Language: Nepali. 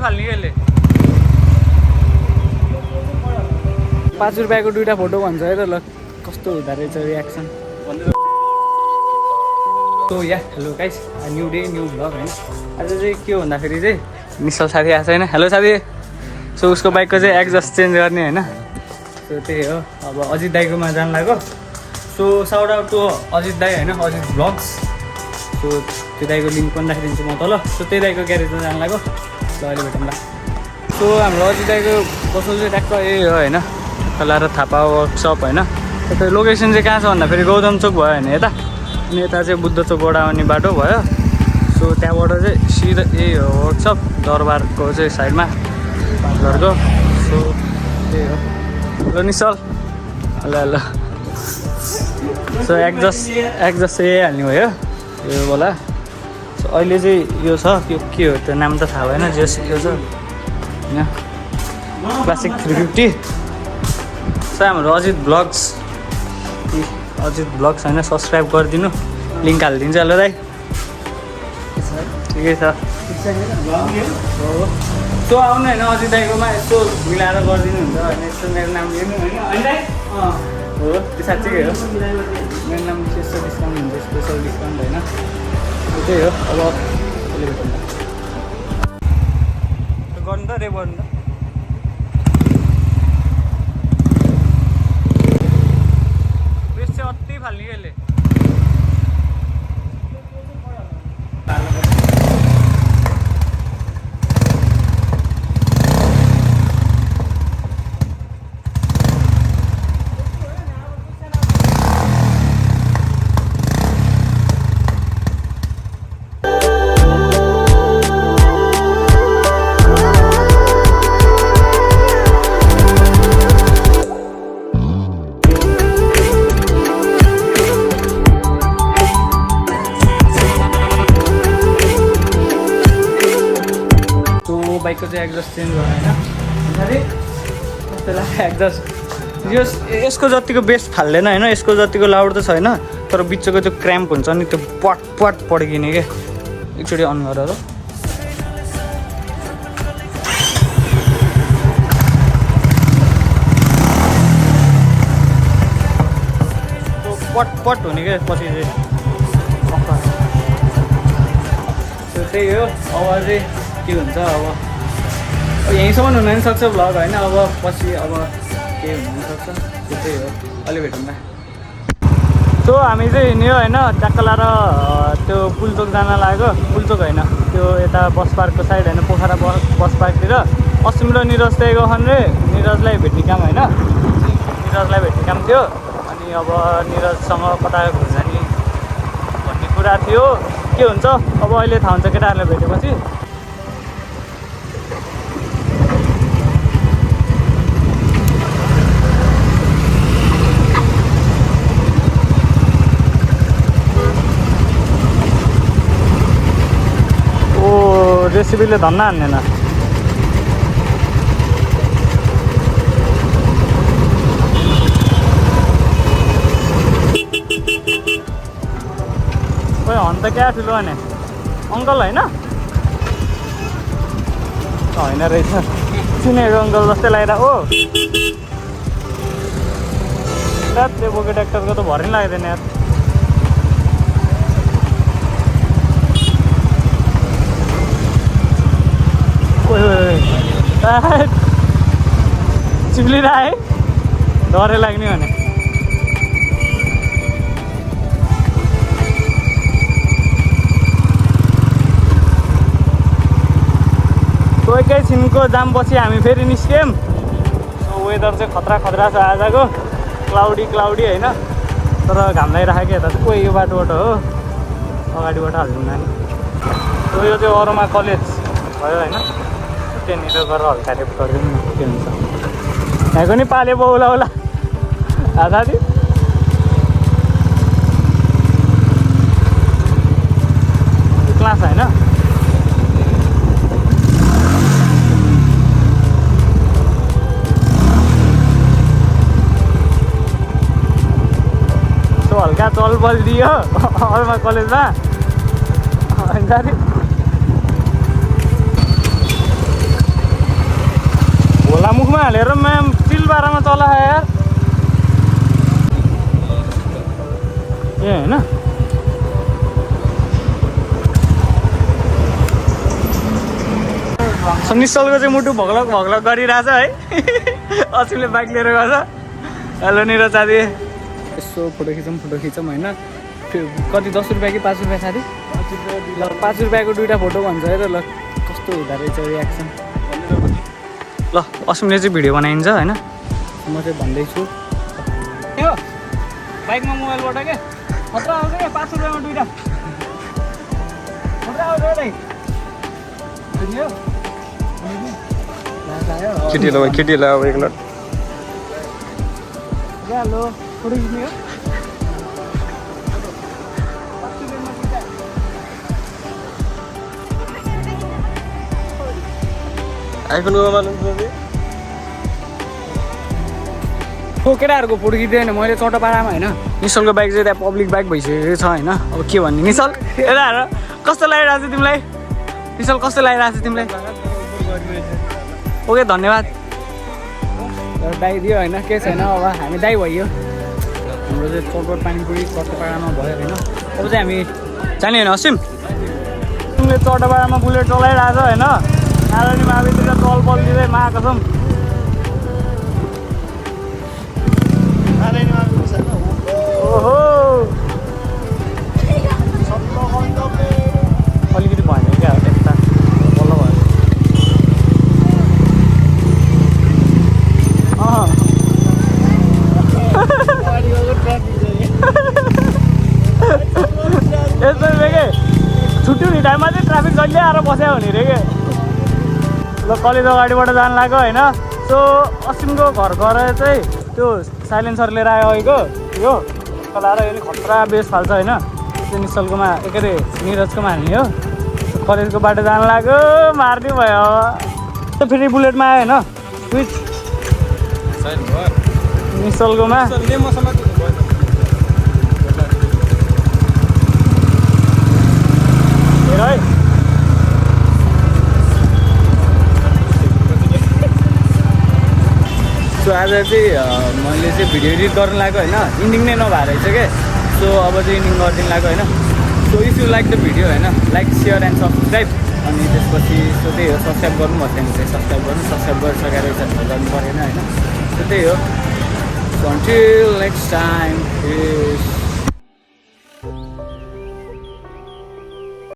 फाल्ने यसले 5 रुपियाँको दुईटा फोटो भन्छ है त ल कस्तो हुँदो रहेछ reaction so yeah hello guys new day new vlog हैन आज चाहिँ के भन्दाखेरि चाहिँ निश्चल साथी आएको छैन हेलो साथी सो उसको बाइकको चाहिँ एक्जस्ट चेन्ज गर्ने हैन सो त्यही हो अब अजित दाइकोमा जान लाग्यो so shout out to Ajit दाइ हैन अजित भ्लग्स सो त्यो दाइको लिङ्क पनि राखिदिन्छु म तल सो त्यही दाइको ग्यारेजमा जान लाग्यो ल अहिले भेटौँला सो हाम्रो अजित दाइको पसल चाहिँ ट्याक्क ए हो हैन तल र थापा वर्कसप हैन त्यो लोकेसन चाहिँ कहाँ छ भन्दाखेरि गौतम चोक भयो हैन यता अनि यता चाहिँ बुद्ध चोकबाट आउने बाटो भयो सो त्यहाँबाट चाहिँ सिधा यही हो वर्कसप दरबारको चाहिँ साइडमा घरको सो त्यही हो ल निश्चल ल ल सो एक्जस्ट यही हाल्ने भयो यो होला सो अहिले चाहिँ यो छ यो के हो त्यो नाम त थाहा भएन जे यो छ होइन क्लासिक 350 सो हाम्रो अजित ब्लग्स होइन सब्सक्राइब गरिदिनु लिङ्क हालिदिन्छ ल दाइ ठिकै छ सो आउनु होइन अजित दाइकोमा यसो मिलाएर गरिदिनु हुन्छ होइन यस्तो मेरो नाम लिनु होइन होइन हो त्यो साँच्चीकै हो मेरो नाम यस्तो डिस्काउन्ट हुन्छ स्पेसल डिस्काउन्ट होइन त्यही हो अब अहिले भेटौँ गर्नु त रे गर्नु त बेस चाहिँ अति फाल्ने यसले बाइकको चाहिँ एक्जस्ट चेन्ज भयो होइन त्यसलाई एक्जस्ट यसको जतिको बेस्ट फाल्दैन होइन यसको जतिको लाउड त छैन तर बिचको त्यो क्र्याम्प हुन्छ नि त्यो पट पट पड्किने क्या एकचोटि अन गरेर त्यो पट पट हुने क्या पछि चाहिँ त्यही हो अब चाहिँ के हुन्छ अब यहीँसम्म हुन पनि सक्छ भ्लग होइन अब पछि अब के हुनसक्छ त्यही हो अहिले भेटौँला सो हामी चाहिँ हिँड्यो होइन ट्याक्कला र त्यो पुलचोक जान लाग्यो पुलचोक होइन त्यो यता बस पार्कको साइड होइन पोखरा बस पार्कतिर असिम र निरज चाहिँ गयो रे निरजलाई भेट्ने काम होइन निरजलाई भेट्ने काम थियो अनि अब निरजसँग कता घुर्जाने भन्ने कुरा थियो के हुन्छ अब अहिले थाहा हुन्छ केटाहरूलाई भेटेपछि जेसीबीले धन्न हान्दैन खोइ हन त क्या ठुलो भने अङ्कल होइन होइन रहेछ चिनेको अङ्कल जस्तै लगाइरहेको हो त्यो बोके ट्र्याक्टरको त भरि नि लाग्दैन यार चिप्लिँदा है डरै लाग्ने भने एकैछिनको जामपछि हामी फेरि निस्क्यौँ वेदर चाहिँ खतरा खतरा छ आजको क्लाउडी होइन तर घाम लागिरहेको क्या यता कोही यो बाटोबाट हो अगाडिबाट हालिदिउँ नानी यो चाहिँ अरूमा कलेज भयो होइन त्यहाँनिर गएर हल्का रेप गरिदिउँ न के हुन्छ यहाँको नि पाले बौला होला साथी क्लास होइन सो हल्का चल बल दियो अरूमा कलेजमा साथी ए होइन निश्चलको चाहिँ मुटु भग्लक भग्लक गरिरहेछ है असिमले बाइक लिएर गएछ हेलो निरज साथी यसो फोटो खिचौँ होइन कति 10 रुपियाँ कि 5 रुपियाँ साथी ल 5 रुपियाँको 2टा फोटो भन्छ है त ल कस्तो हुँदो रहेछ रियाक्सन ल असिमले चाहिँ भिडियो बनाइन्छ होइन म चाहिँ भन्दैछु बाइकमा मोबाइलबाट के खतरा आउँछ क्या 5 रुपियाँमा 2टा खतरा आउँछ केटीलाई अब एकलट हेलो फोटो खिच्ने हो आइफोनको केटाहरूको फोटो खिच्दैन भने मैले चटोपाडामा होइन निश्चलको बाइक चाहिँ त्यहाँ पब्लिक बाइक भइसकेको छ होइन अब के भन्ने निश्चल यताहरू कस्तो लागिरहेको छ तिमीलाई निश्चल कस्तो लागिरहेको छ तिमीलाई ओके धन्यवाद दाइ दियो होइन के छैन अब हामी दाइ भइयो हाम्रो चाहिँ चटपट पानीपुरी चटोपाडामा भयो होइन अब चाहिँ हामी जाने होइन असिम तिमीले चटोपाडामा बुलेट चलाइरहेको छ होइन नारायणी महाविद्यालय चल बल दिँदै महाकसम ओहो अलिकति भएन क्या यता बल्ल भयो यस्तो रे के छुट्टी हुने टाइममा चाहिँ ट्राफिक जहिले आएर बस्यो भने रे के ल कलेज अगाडिबाट जानु लाग्यो होइन सो असिमको घर गएर चाहिँ त्यो साइलेन्सर लिएर आयो अहिलेको यो लाएर यो खतरा बेस फाल्छ होइन त्यो निश्चलकोमा के अरे निरजकोमा हाल्ने हो कलेजको बाटो जानु लाग्यो मार्ने भयो अब फेरि बुलेटमा आयो होइन स्विच निश्चलकोमा हेर है सो आज चाहिँ मैले चाहिँ भिडियो एडिट गर्नु लाग्यो होइन इन्डिङ नै नभएर रहेछ क्या सो अब चाहिँ इन्डिङ गरिदिनु लाग्यो होइन so if you like the video होइन लाइक सेयर एन्ड सब्सक्राइब अनि त्यसपछि सो त्यही हो सब्सक्राइब गर्नु भएको चाहिँ सब्सक्राइब गरिसकेर गर्नु परेन होइन सो त्यही हो सो अन्टिल नेक्स्ट टाइम